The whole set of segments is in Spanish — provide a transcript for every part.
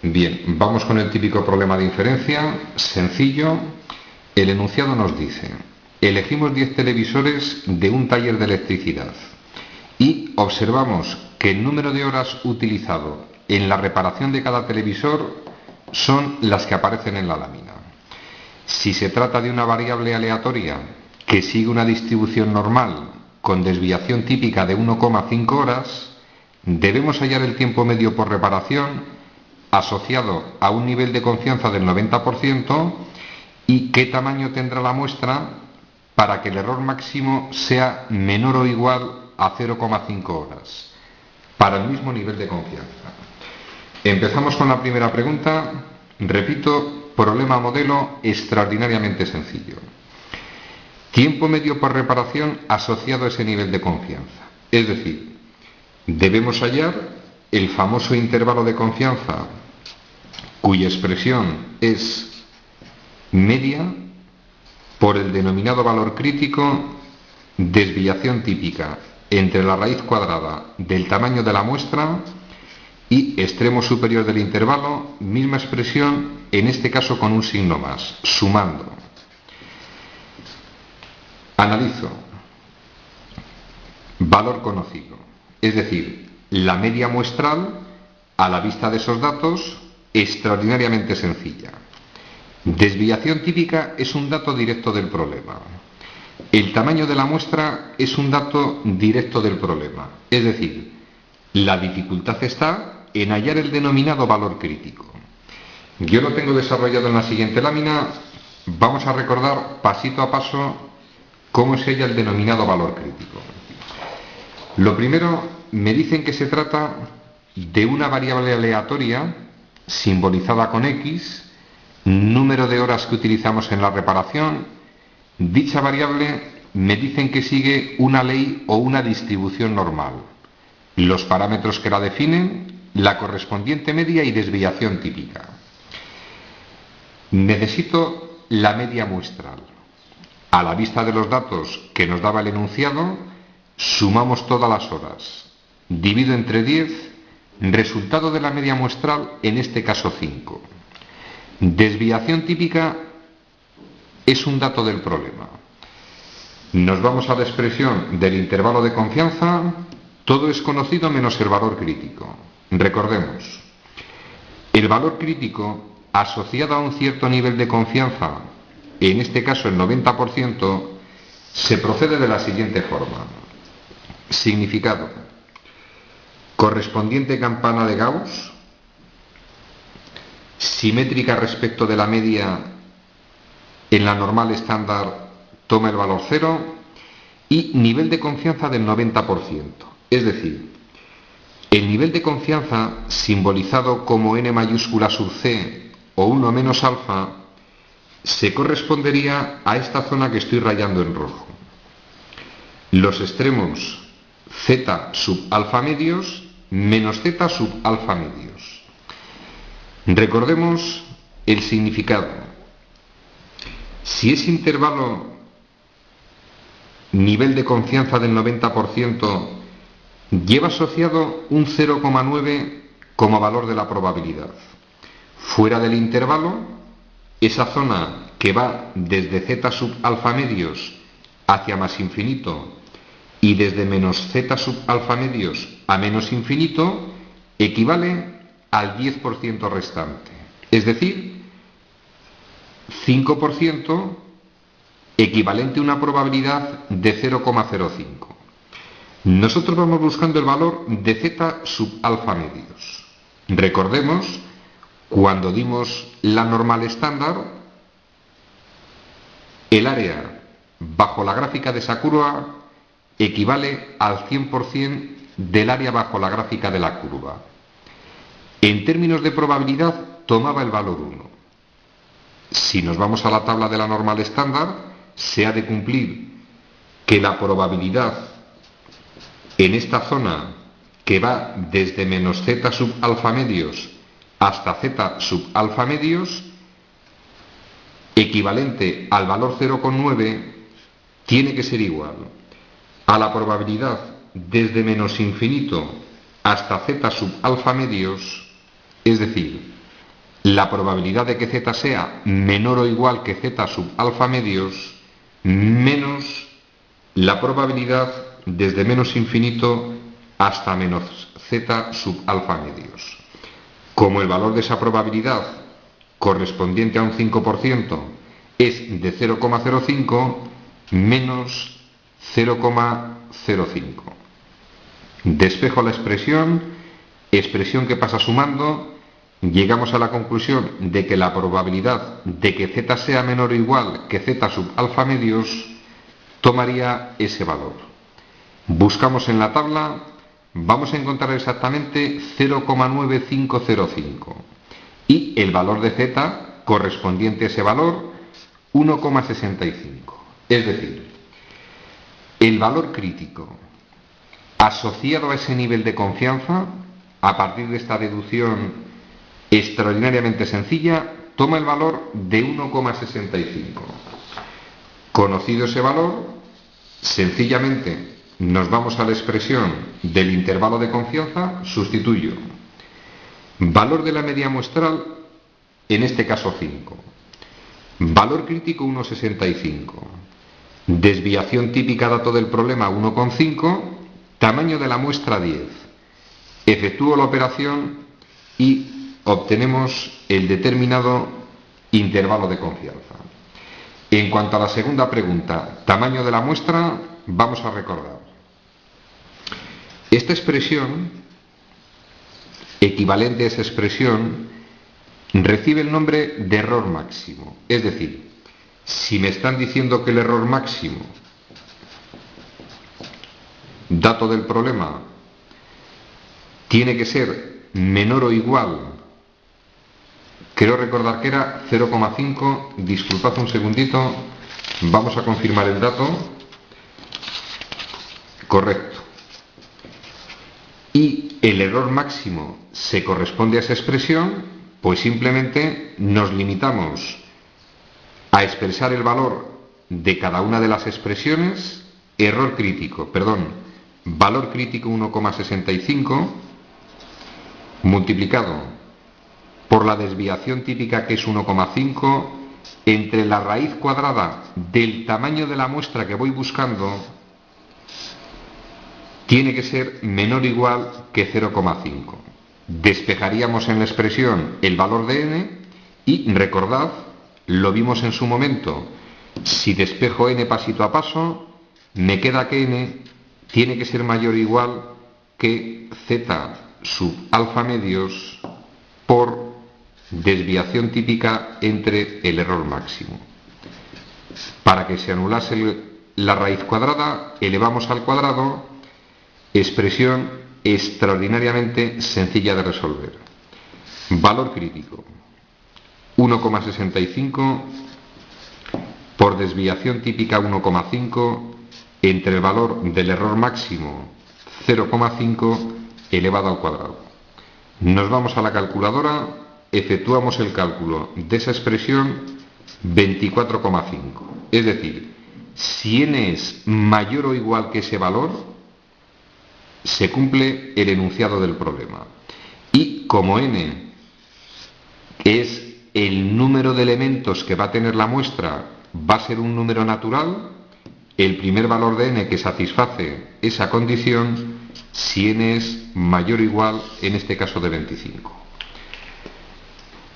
Bien, vamos con el típico problema de inferencia, sencillo. El enunciado nos dice: elegimos 10 televisores de un taller de electricidad y observamos que el número de horas utilizado en la reparación de cada televisor son las que aparecen en la lámina. Si se trata de una variable aleatoria que sigue una distribución normal con desviación típica de 1,5 horas, debemos hallar el tiempo medio por reparación asociado a un nivel de confianza del 90% y qué tamaño tendrá la muestra para que el error máximo sea menor o igual a 0,5 horas para el mismo nivel de confianza. Empezamos con la primera pregunta. Repito, problema modelo extraordinariamente sencillo. Tiempo medio por reparación asociado a ese nivel de confianza. Es decir, debemos hallar el famoso intervalo de confianza cuya expresión es media por el denominado valor crítico, desviación típica entre la raíz cuadrada del tamaño de la muestra y extremo superior del intervalo, misma expresión, en este caso con un signo más, sumando. Analizo. Valor conocido, es decir, la media muestral a la vista de esos datos, extraordinariamente sencilla. Desviación típica es un dato directo del problema. El tamaño de la muestra es un dato directo del problema. Es decir, la dificultad está en hallar el denominado valor crítico. Yo lo tengo desarrollado en la siguiente lámina. Vamos a recordar pasito a paso cómo se halla el denominado valor crítico. Lo primero, me dicen que se trata de una variable aleatoria simbolizada con X, número de horas que utilizamos en la reparación. Dicha variable me dicen que sigue una ley o una distribución normal. Los parámetros que la definen, la correspondiente media y desviación típica. Necesito la media muestral. A la vista de los datos que nos daba el enunciado, sumamos todas las horas. Divido entre 10, resultado de la media muestral, en este caso 5. Desviación típica es un dato del problema. Nos vamos a la expresión del intervalo de confianza. Todo es conocido menos el valor crítico. Recordemos, el valor crítico asociado a un cierto nivel de confianza, en este caso el 90%, se procede de la siguiente forma. Significado: correspondiente campana de Gauss, simétrica respecto de la media en la normal estándar, toma el valor 0 y nivel de confianza del 90%. Es decir, el nivel de confianza simbolizado como n mayúscula sub c o 1 menos alfa se correspondería a esta zona que estoy rayando en rojo. Los extremos z sub alfa medios menos z sub alfa medios. Recordemos el significado. Si ese intervalo nivel de confianza del 90% lleva asociado un 0,9 como valor de la probabilidad, fuera del intervalo, esa zona que va desde z sub alfa medios hacia más infinito y desde menos z sub alfa medios a menos infinito, equivale al 10% restante. Es decir, 5% equivalente a una probabilidad de 0,05. Nosotros vamos buscando el valor de z sub alfa medios. Recordemos, cuando dimos la normal estándar, el área bajo la gráfica de esa curva equivale al 100% del área bajo la gráfica de la curva. En términos de probabilidad, tomaba el valor 1. Si nos vamos a la tabla de la normal estándar, se ha de cumplir que la probabilidad en esta zona que va desde menos z sub alfa medios hasta z sub alfa medios, equivalente al valor 0,9, tiene que ser igual a la probabilidad desde menos infinito hasta z sub alfa medios, es decir, la probabilidad de que z sea menor o igual que z sub alfa medios menos la probabilidad desde menos infinito hasta menos z sub alfa medios. Como el valor de esa probabilidad correspondiente a un 5% es de 0,05 menos 0,05. Despejo la expresión que pasa sumando, llegamos a la conclusión de que la probabilidad de que z sea menor o igual que z sub alfa medios tomaría ese valor. Buscamos en la tabla, vamos a encontrar exactamente 0,9505 y el valor de z correspondiente a ese valor 1,65. Es decir, el valor crítico asociado a ese nivel de confianza, a partir de esta deducción extraordinariamente sencilla, toma el valor de 1,65. Conocido ese valor, sencillamente nos vamos a la expresión del intervalo de confianza, sustituyo valor de la media muestral, en este caso 5, valor crítico 1,65, desviación típica dato del problema 1,5, tamaño de la muestra 10. Efectúo la operación y obtenemos el determinado intervalo de confianza. En cuanto a la segunda pregunta, tamaño de la muestra, vamos a recordar. Esta expresión, equivalente a esa expresión, recibe el nombre de error máximo. Es decir, si me están diciendo que el error máximo, dato del problema, tiene que ser menor o igual, creo recordar que era 0,5, disculpad un segundito, vamos a confirmar el dato, correcto. Y el error máximo se corresponde a esa expresión, pues simplemente nos limitamos a expresar el valor de cada una de las expresiones, valor crítico 1,65 multiplicado por la desviación típica, que es 1,5, entre la raíz cuadrada del tamaño de la muestra que voy buscando, tiene que ser menor o igual que 0,5. Despejaríamos en la expresión el valor de n y recordad, lo vimos en su momento, si despejo n pasito a paso, me queda que n tiene que ser mayor o igual que z sub alfa medios por desviación típica entre el error máximo. Para que se anulase la raíz cuadrada, elevamos al cuadrado, expresión extraordinariamente sencilla de resolver. Valor crítico 1,65 por desviación típica 1,5 entre el valor del error máximo 0,5 elevado al cuadrado. Nos vamos a la calculadora, efectuamos el cálculo de esa expresión 24,5. Es decir, si n es mayor o igual que ese valor, se cumple el enunciado del problema. Y como n es el número de elementos que va a tener la muestra, va a ser un número natural, el primer valor de n que satisface esa condición, si n es mayor o igual, en este caso de 25.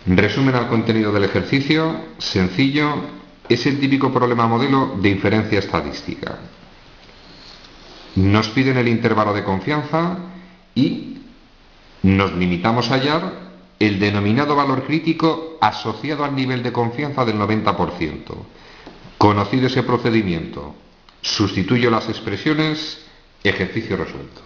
Resumen al contenido del ejercicio, sencillo, es el típico problema modelo de inferencia estadística. Nos piden el intervalo de confianza y nos limitamos a hallar el denominado valor crítico asociado al nivel de confianza del 90%. Conocido ese procedimiento, sustituyo las expresiones, ejercicio resuelto.